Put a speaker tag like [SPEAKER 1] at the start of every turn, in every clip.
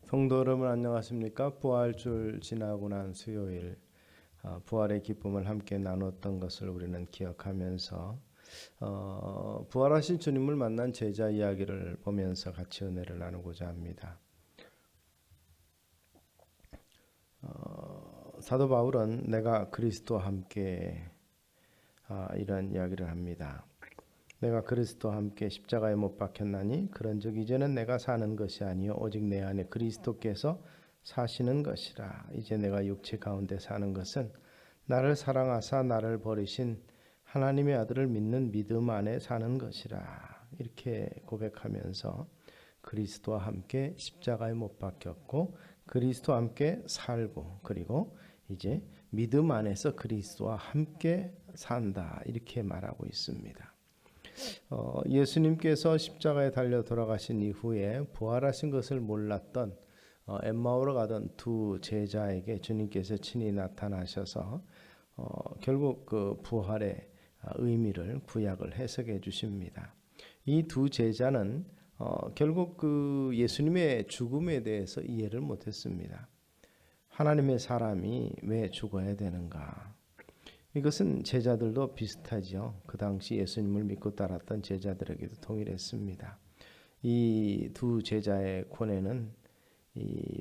[SPEAKER 1] 성도 여러분 안녕하십니까? 부활주일 지나고 난 수요일 부활의 기쁨을 함께 나눴던 것을 우리는 기억하면서 부활하신 주님을 만난 제자 이야기를 보면서 같이 은혜를 나누고자 합니다. 사도 바울은 내가 그리스도와 함께 이런 이야기를 합니다. 내가 그리스도와 함께 십자가에 못 박혔나니 그런즉 이제는 내가 사는 것이 아니요 오직 내 안에 그리스도께서 사시는 것이라. 이제 내가 육체 가운데 사는 것은 나를 사랑하사 나를 버리신 하나님의 아들을 믿는 믿음 안에 사는 것이라. 이렇게 고백하면서 그리스도와 함께 십자가에 못 박혔고 그리스도와 함께 살고 그리고 이제 믿음 안에서 그리스도와 함께 산다. 이렇게 말하고 있습니다. 예수님께서 십자가에 달려 돌아가신 이후에 부활하신 것을 몰랐던 엠마오로 가던 두 제자에게 주님께서 친히 나타나셔서 결국 그 부활의 의미를 구약을 해석해 주십니다. 이 두 제자는 결국 그 예수님의 죽음에 대해서 이해를 못했습니다. 하나님의 사람이 왜 죽어야 되는가? 이것은 제자들도 비슷하죠. 그 당시 예수님을 믿고 따랐던 제자들에게도 동일했습니다. 이 두 제자의 고뇌는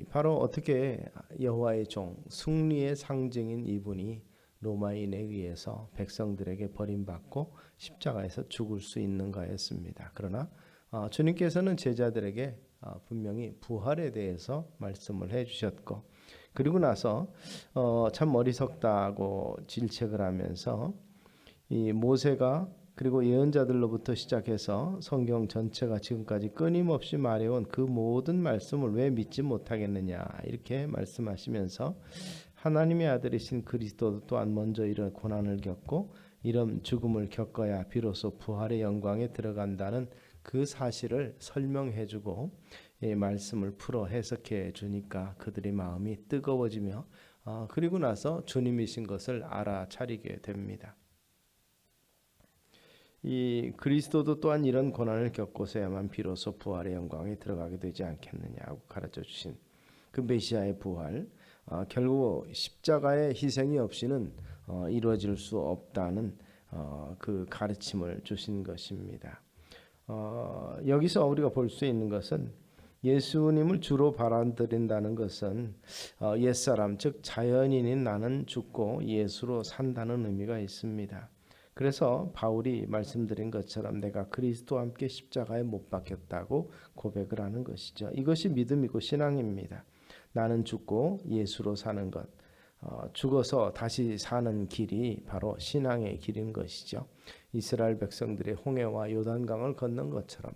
[SPEAKER 1] 바로 어떻게 여호와의 종, 승리의 상징인 이분이 로마인에 의해서 백성들에게 버림받고 십자가에서 죽을 수 있는가였습니다. 그러나 주님께서는 제자들에게 분명히 부활에 대해서 말씀을 해주셨고 그리고 나서 참 어리석다고 질책을 하면서 이 모세가 그리고 예언자들로부터 시작해서 성경 전체가 지금까지 끊임없이 말해온 그 모든 말씀을 왜 믿지 못하겠느냐 이렇게 말씀하시면서 하나님의 아들이신 그리스도 또한 먼저 이런 고난을 겪고 이런 죽음을 겪어야 비로소 부활의 영광에 들어간다는 그 사실을 설명해주고 말씀을 풀어 해석해 주니까 그들의 마음이 뜨거워지며 그리고 나서 주님이신 것을 알아차리게 됩니다. 이 그리스도도 또한 이런 고난을 겪고서야만 비로소 부활의 영광에 들어가게 되지 않겠느냐고 가르쳐 주신 그 메시아의 부활, 결국 십자가의 희생이 없이는 이루어질 수 없다는 그 가르침을 주신 것입니다. 여기서 우리가 볼 수 있는 것은 예수님을 주로 바라드린다는 것은 옛사람 즉 자연인인 나는 죽고 예수로 산다는 의미가 있습니다. 그래서 바울이 말씀드린 것처럼 내가 그리스도와 함께 십자가에 못 박혔다고 고백을 하는 것이죠. 이것이 믿음이고 신앙입니다. 나는 죽고 예수로 사는 것, 죽어서 다시 사는 길이 바로 신앙의 길인 것이죠. 이스라엘 백성들의 홍해와 요단강을 건넌 것처럼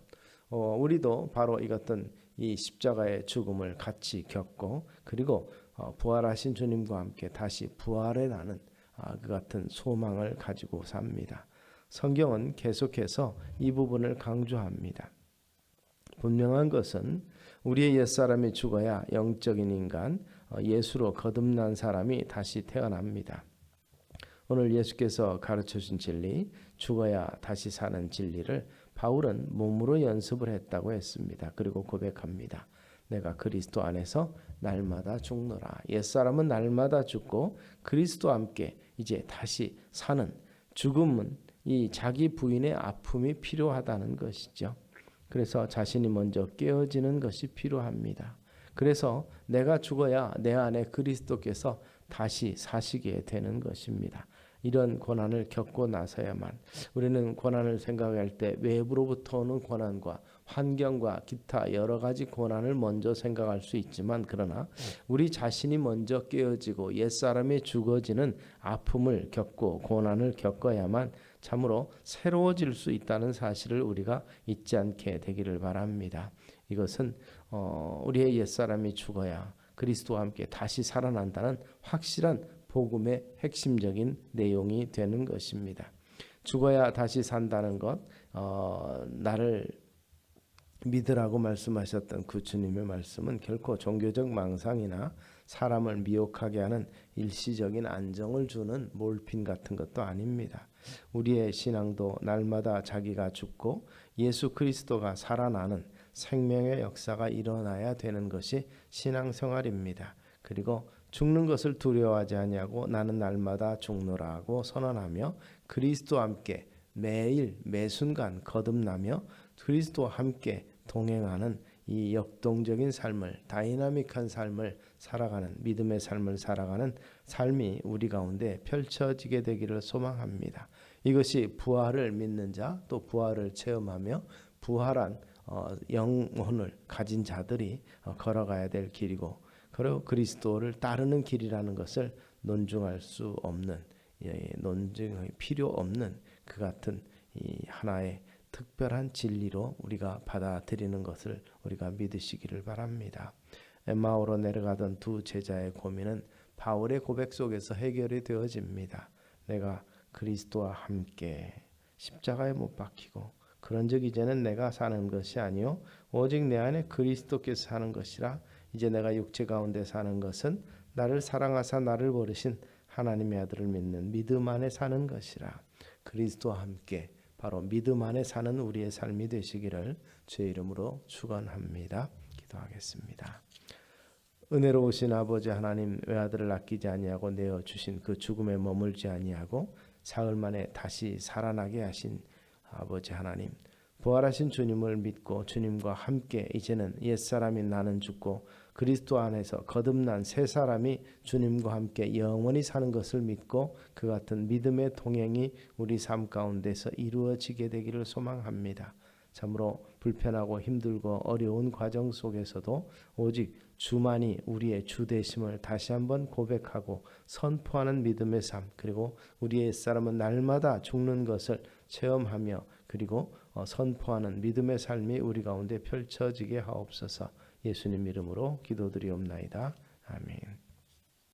[SPEAKER 1] 우리도 바로 이것은 이 십자가의 죽음을 같이 겪고 그리고 부활하신 주님과 함께 다시 부활해 나는 그 같은 소망을 가지고 삽니다. 성경은 계속해서 이 부분을 강조합니다. 분명한 것은 우리의 옛사람이 죽어야 영적인 인간 예수로 거듭난 사람이 다시 태어납니다. 오늘 예수께서 가르쳐주신 진리, 죽어야 다시 사는 진리를 바울은 몸으로 연습을 했다고 했습니다. 그리고 고백합니다. 내가 그리스도 안에서 날마다 죽노라. 옛사람은 날마다 죽고 그리스도와 함께 이제 다시 사는 죽음은 이 자기 부인의 아픔이 필요하다는 것이죠. 그래서 자신이 먼저 깨어지는 것이 필요합니다. 그래서 내가 죽어야 내 안에 그리스도께서 다시 사시게 되는 것입니다. 이런 고난을 겪고 나서야만 우리는 고난을 생각할 때 외부로부터 오는 고난과 환경과 기타 여러 가지 고난을 먼저 생각할 수 있지만 그러나 우리 자신이 먼저 깨어지고 옛사람이 죽어지는 아픔을 겪고 고난을 겪어야만 참으로 새로워질 수 있다는 사실을 우리가 잊지 않게 되기를 바랍니다. 이것은 우리의 옛사람이 죽어야 그리스도와 함께 다시 살아난다는 확실한 복음의 핵심적인 내용이 되는 것입니다. 죽어야 다시 산다는 것, 나를 믿으라고 말씀하셨던 그 주님의 말씀은 결코 종교적 망상이나 사람을 미혹하게 하는 일시적인 안정을 주는 몰핀 같은 것도 아닙니다. 우리의 신앙도 날마다 자기가 죽고 예수 그리스도가 살아나는 생명의 역사가 일어나야 되는 것이 신앙생활입니다. 그리고 죽는 것을 두려워하지 아니하고 나는 날마다 죽노라고 선언하며 그리스도와 함께 매일 매순간 거듭나며 그리스도와 함께 동행하는 이 역동적인 삶을, 다이나믹한 삶을 살아가는, 믿음의 삶을 살아가는 삶이 우리 가운데 펼쳐지게 되기를 소망합니다. 이것이 부활을 믿는 자, 또 부활을 체험하며 부활한 영혼을 가진 자들이 걸어가야 될 길이고, 그리고 그리스도를 따르는 길이라는 것을 논증할 수 없는, 논증이 필요 없는 그 같은 이 하나의 특별한 진리로 우리가 받아들이는 것을 우리가 믿으시기를 바랍니다. 엠마오로 내려가던 두 제자의 고민은 바울의 고백 속에서 해결이 되어집니다. 내가 그리스도와 함께 십자가에 못 박히고 그런즉 이제는 내가 사는 것이 아니요 오직 내 안에 그리스도께서 사는 것이라. 이제 내가 육체 가운데 사는 것은 나를 사랑하사 나를 부르신 하나님의 아들을 믿는 믿음 안에 사는 것이라. 그리스도와 함께 바로 믿음 안에 사는 우리의 삶이 되시기를 주의 이름으로 축원합니다. 기도하겠습니다. 은혜로우신 아버지 하나님, 외아들을 아끼지 아니하고 내어 주신 그 죽음에 머물지 아니하고 사흘 만에 다시 살아나게 하신 아버지 하나님, 부활하신 주님을 믿고 주님과 함께 이제는 옛사람인 나는 죽고 그리스도 안에서 거듭난 새 사람이 주님과 함께 영원히 사는 것을 믿고 그 같은 믿음의 동행이 우리 삶 가운데서 이루어지게 되기를 소망합니다. 참으로 불편하고 힘들고 어려운 과정 속에서도 오직 주만이 우리의 주 되심을 다시 한번 고백하고 선포하는 믿음의 삶, 그리고 우리의 옛사람은 날마다 죽는 것을 체험하며 그리고 선포하는 믿음의 삶이 우리 가운데 펼쳐지게 하옵소서. 예수님 이름으로 기도드리옵나이다. 아멘.